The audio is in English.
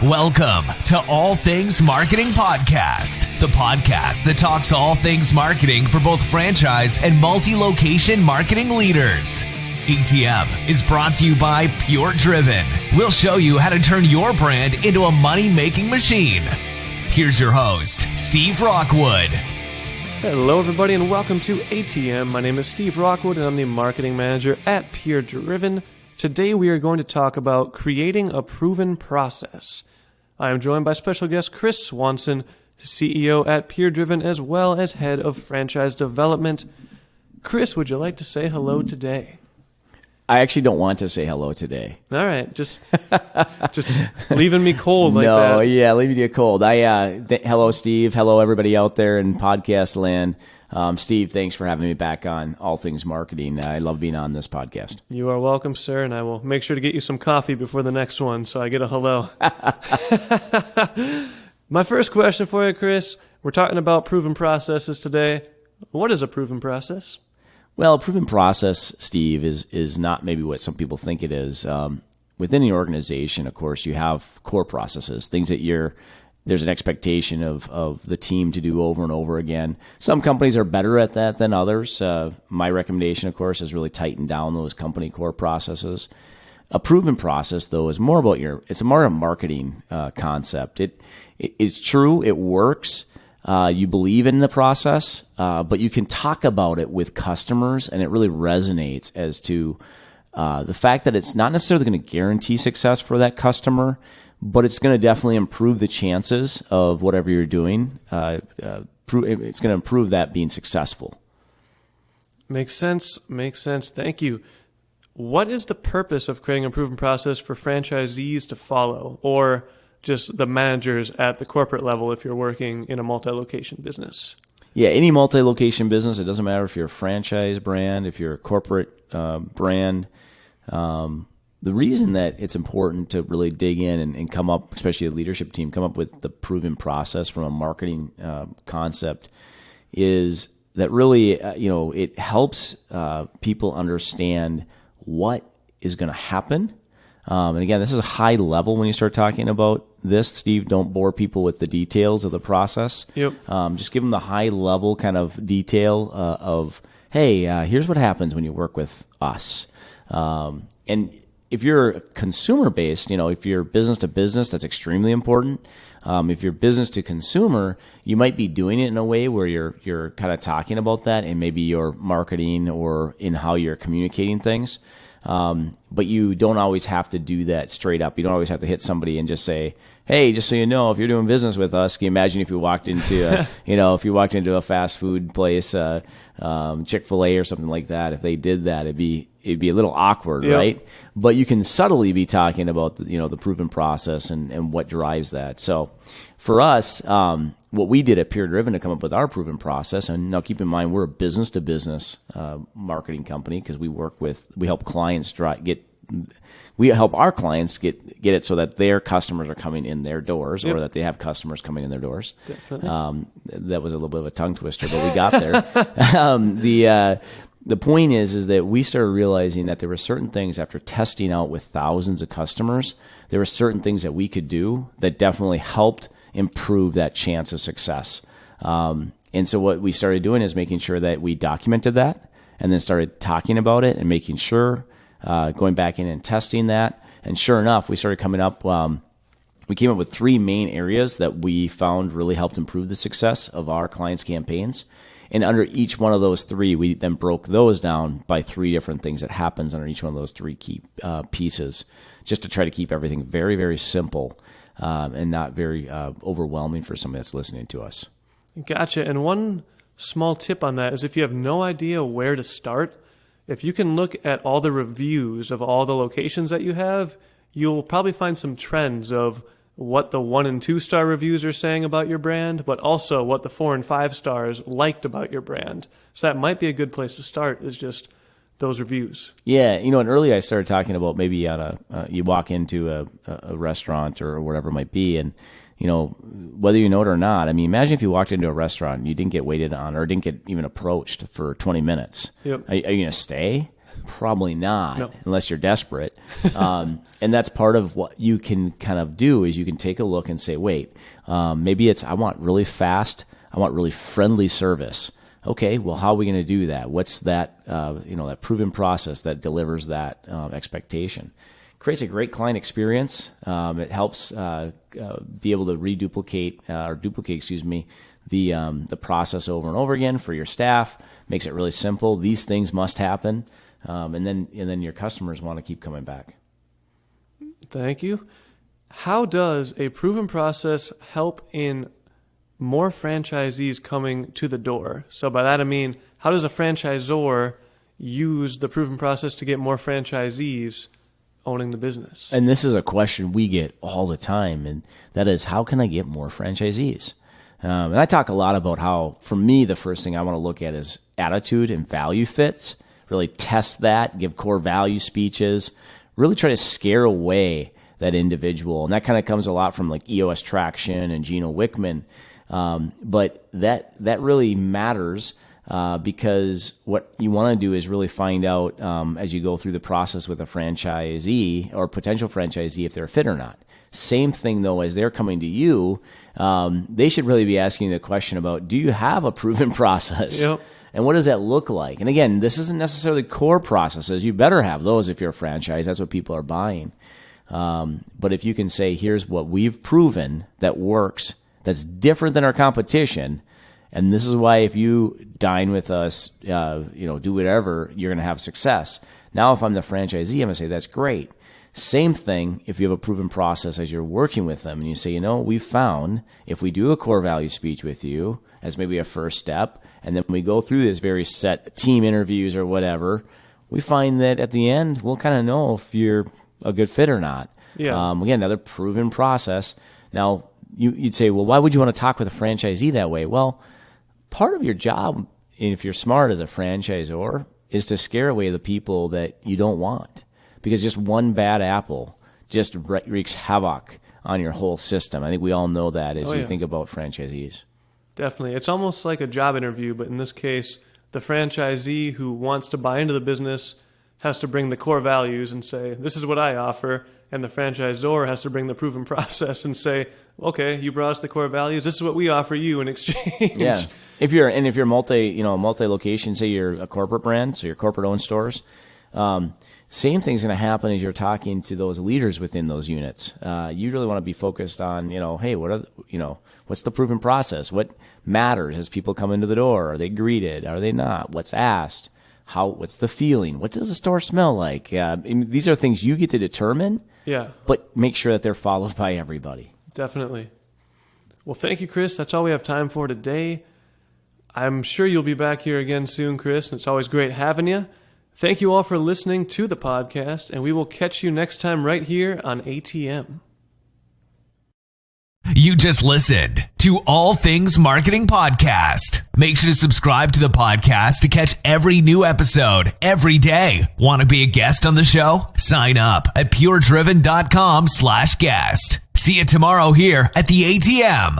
Welcome to All Things Marketing Podcast, the podcast that talks all things marketing for both franchise and multi-location marketing leaders. ATM is brought to you by PureDriven. We'll show you how to turn your brand into a money-making machine. Here's your host, Steve Rockwood. Hello, everybody, and welcome to ATM. My name is Steve Rockwood, and I'm the marketing manager at PureDriven. Today, we are going to talk about creating a proven process. I am joined by special guest Chris Swanson, CEO at PureDriven, as well as head of franchise development. Chris, would you like to say hello today? I actually don't want to say hello today. All right, just leaving me cold like that. No, yeah, leaving you cold. Hello, Steve. Hello, everybody out there in podcast land. Steve, thanks for having me back on All Things Marketing. I love being on this podcast. You are welcome, sir, and I will make sure to get you some coffee before the next one so I get a hello. My first question for you, Chris, we're talking about proven processes today. What is a proven process? Well, a proven process, Steve, is not maybe what some people think it is. Within the organization, of course, you have core processes, things that there's an expectation of the team to do over and over again. Some companies are better at that than others. My recommendation, of course, is really tighten down those company core processes. A proven process, though, is more about it's more a marketing concept. It's true, it works. You believe in the process, but you can talk about it with customers, and it really resonates as to the fact that it's not necessarily going to guarantee success for that customer, but it's going to definitely improve the chances of whatever you're doing. It's going to improve that being successful. Makes sense. Thank you. What is the purpose of creating a proven process for franchisees to follow, or just the managers at the corporate level if you're working in a multi-location business? Yeah, any multi-location business, it doesn't matter if you're a franchise brand, if you're a corporate brand. The reason that it's important to really dig in and come up, especially a leadership team, come up with the proven process from a marketing concept is that really, it helps people understand what is going to happen. And again, this is a high level when you start talking about this. Steve, don't bore people with the details of the process. Yep. Just give them the high level kind of detail of, hey, here's what happens when you work with us. And if you're consumer based, if you're business to business, that's extremely important. If you're business to consumer, you might be doing it in a way where you're kind of talking about that and maybe your marketing or in how you're communicating things. But you don't always have to do that straight up. You don't always have to hit somebody and just say, hey, just so you know, if you're doing business with us, can you imagine if you walked into a fast food place, Chick-fil-A or something like that, if they did that, it'd be a little awkward, yep. Right? But you can subtly be talking about the proven process and what drives that. So for us, what we did at PureDriven to come up with our proven process, and now keep in mind we're a business to business marketing company because we help clients help our clients get it so that their customers are coming in their doors, yep. Or that they have customers coming in their doors. Definitely. That was a little bit of a tongue twister, but we got there. The point is that we started realizing that there were certain things after testing out with thousands of customers, there were certain things that we could do that definitely helped improve that chance of success. And so what we started doing is making sure that we documented that and then started talking about it and making sure, going back in and testing that. And sure enough, we started coming up, we came up with 3 main areas that we found really helped improve the success of our clients' campaigns. And under each one of those 3, we then broke those down by 3 different things that happens under each one of those 3 key pieces, just to try to keep everything very, very simple and not very overwhelming for somebody that's listening to us. Gotcha. And one small tip on that is if you have no idea where to start, if you can look at all the reviews of all the locations that you have, you'll probably find some trends of what the 1 and 2 star reviews are saying about your brand, but also what the 4 and 5 stars liked about your brand. So that might be a good place to start, is just those reviews. Yeah, and earlier I started talking about maybe on you walk into a restaurant or whatever it might be, and whether you know it or not, I mean, imagine if you walked into a restaurant and you didn't get waited on or didn't get even approached for 20 minutes. Yep. Are you going to stay? Probably not, No. unless you're desperate. And that's part of what you can kind of do is you can take a look and say, wait, maybe it's I want really fast, I want really friendly service. Okay, well, how are we going to do that? What's that, that proven process that delivers that expectation? Creates a great client experience. It helps be able to duplicate the process over and over again for your staff. Makes it really simple. These things must happen, and then your customers want to keep coming back. Thank you. How does a proven process help in more franchisees coming to the door? So by that I mean, how does a franchisor use the proven process to get more franchisees owning the business? And this is a question we get all the time, and that is, how can I get more franchisees? And I talk a lot about how, for me, the first thing I want to look at is attitude and value fits. Really test that, give core value speeches, really try to scare away that individual. And that kind of comes a lot from like EOS Traction and Gino Wickman. But that really matters because what you want to do is really find out as you go through the process with a franchisee or potential franchisee if they're a fit or not. Same thing, though, as they're coming to you, they should really be asking the question about, do you have a proven process? Yep. And what does that look like? And again, this isn't necessarily core processes. You better have those if you're a franchise. That's what people are buying. But if you can say, here's what we've proven that works, that's different than our competition, and this is why if you dine with us, do whatever, you're going to have success. Now, if I'm the franchisee, I'm going to say, that's great. Same thing if you have a proven process as you're working with them and you say, we've found if we do a core value speech with you as maybe a first step, and then we go through this very set team interviews or whatever, we find that at the end, we'll kind of know if you're a good fit or not. Yeah. Again, another proven process. Now, you'd say, well, why would you want to talk with a franchisee that way? Well, part of your job, if you're smart as a franchisor, is to scare away the people that you don't want. Because just one bad apple just wreaks havoc on your whole system. I think we all know that as you think about franchisees. Definitely. It's almost like a job interview, but in this case, the franchisee who wants to buy into the business has to bring the core values and say, this is what I offer. And the franchisor has to bring the proven process and say, okay, you brought us the core values. This is what we offer you in exchange. Yeah. If you're multi-location, say you're a corporate brand, so you're corporate-owned stores, same thing's going to happen as you're talking to those leaders within those units. You really want to be focused on, hey, what's the proven process? What matters as people come into the door? Are they greeted? Are they not? What's asked? What's the feeling? What does the store smell like? These are things you get to determine. Yeah. But make sure that they're followed by everybody. Definitely. Well, thank you, Chris. That's all we have time for today. I'm sure you'll be back here again soon, Chris, and it's always great having you. Thank you all for listening to the podcast, and we will catch you next time right here on ATM. You just listened to All Things Marketing Podcast. Make sure to subscribe to the podcast to catch every new episode every day. Want to be a guest on the show? Sign up at PureDriven.com/guest. See you tomorrow here at the ATM.